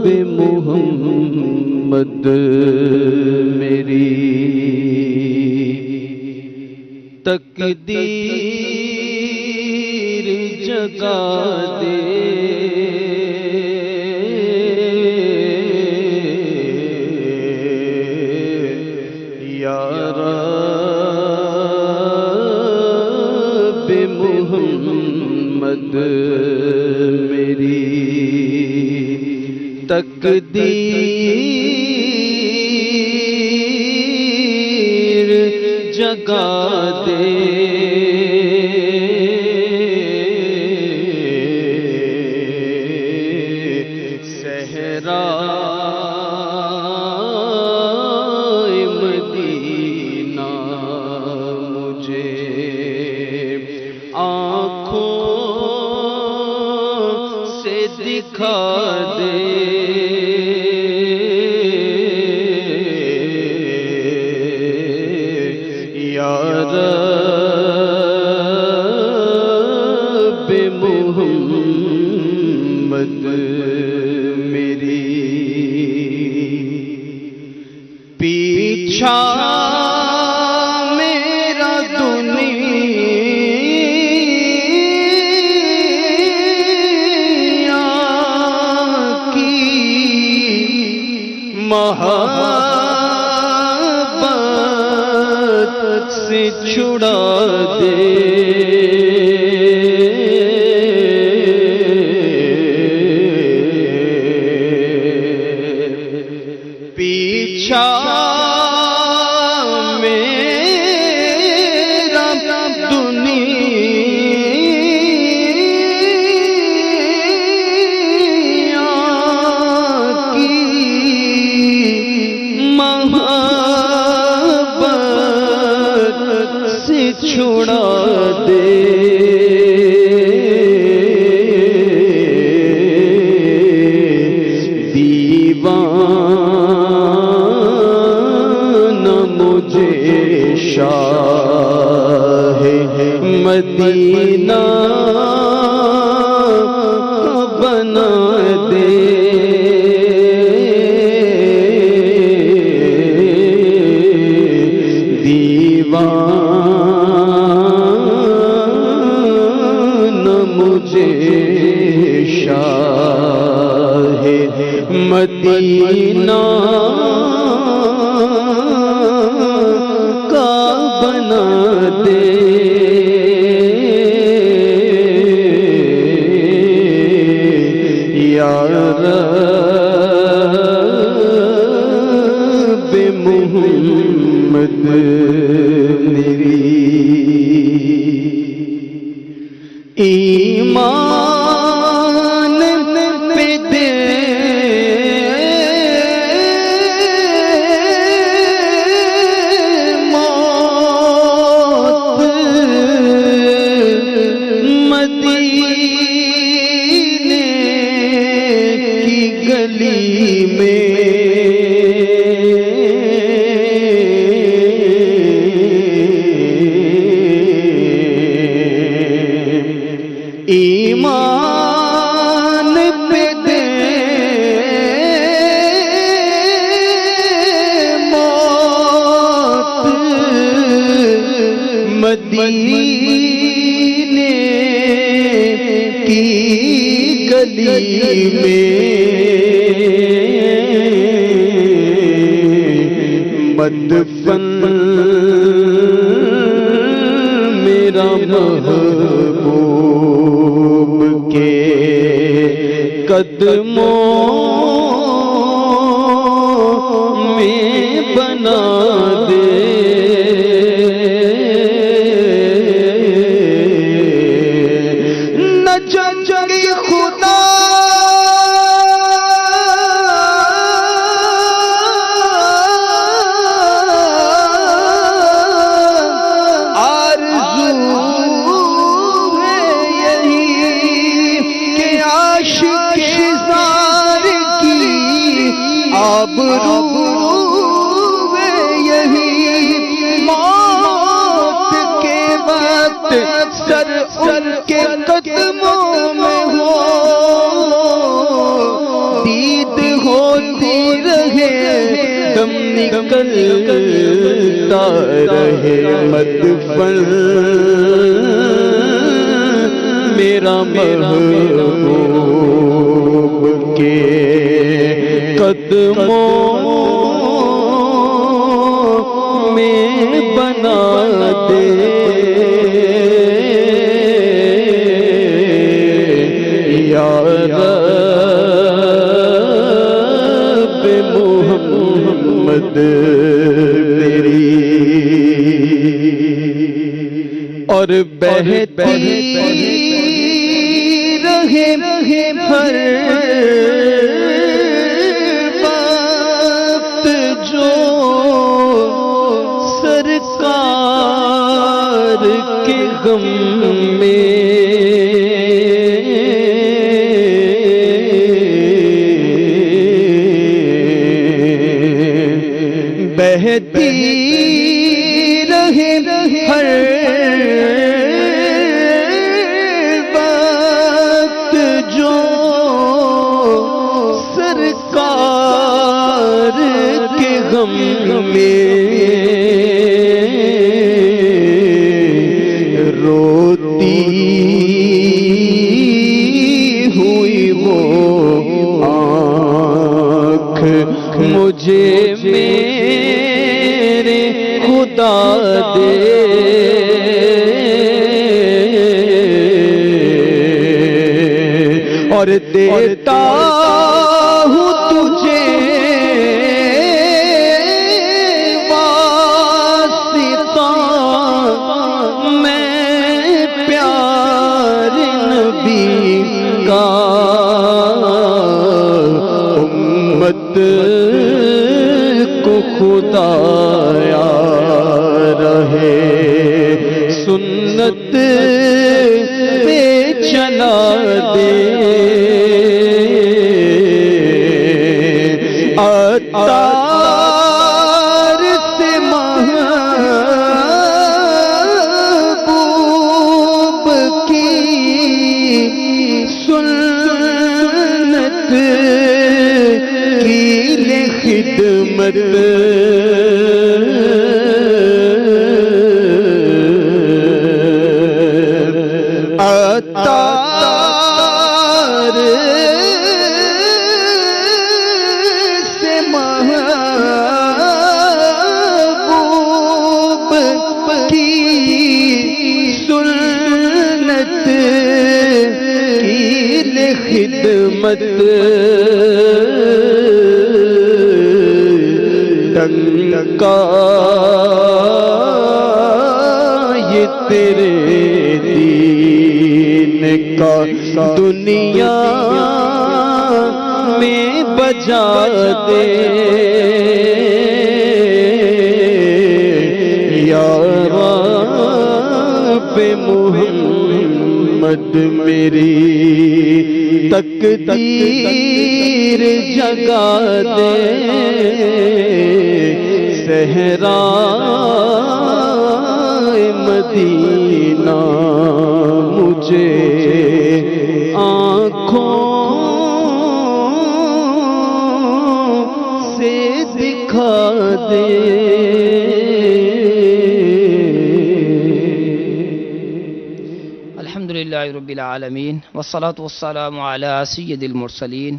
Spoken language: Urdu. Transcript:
بے محمد میری تقدیر جگا دے یا رب محمد میری تقدیر جگا دے صحرائے مدینہ مجھے آنکھوں سے دکھا دے یا رب محمد میری پیچھا میرا دنیا کی محبت سے چھڑا دے پیچھا میرا دنیا کی محبت سے چھڑا دے شاہ مدینہ بنا دے دیوانہ مجھے شاہ مدینہ بنا دے یا رب محمد میری ایمان پہ دے گلی میں ایمان پہ دے موت مدینے کی گلی میں مدفن میرا محبوب کے قدموں میں بنا دے نہ جنگی خدا یہی موت کے وقت سر ان کے قدموں میں ہو دم نکلتا رہے مدفن میرا محبوب کے قدموں میں بنا دے یا رب محمد میری اور بہتی رہے ہر وقت جو سرکار کے غم میں بہتی رہے ہر وقت جو سرکار کے غم میں روتی ہوئی وہ آنکھ مجھے میرے خدا دے اور دیتا ہوں تجھے واسطہ میں پیار نبی کا امت کو خدایا رہے سنت پہ چلا دے عطار سے محبوب کی سنت کی لے خدمت عطار سے محبوب کی سنت کی لے خدمت ڈنکا یہ تیرے دین کا دنیا میں بجا دے یا رب محمد میری تقدیر جگا دے صحرائے مدینہ مجھے آنکھوں سے دکھا دے الحمدللہ رب العالمین والصلاة والسلام علی سید المرسلین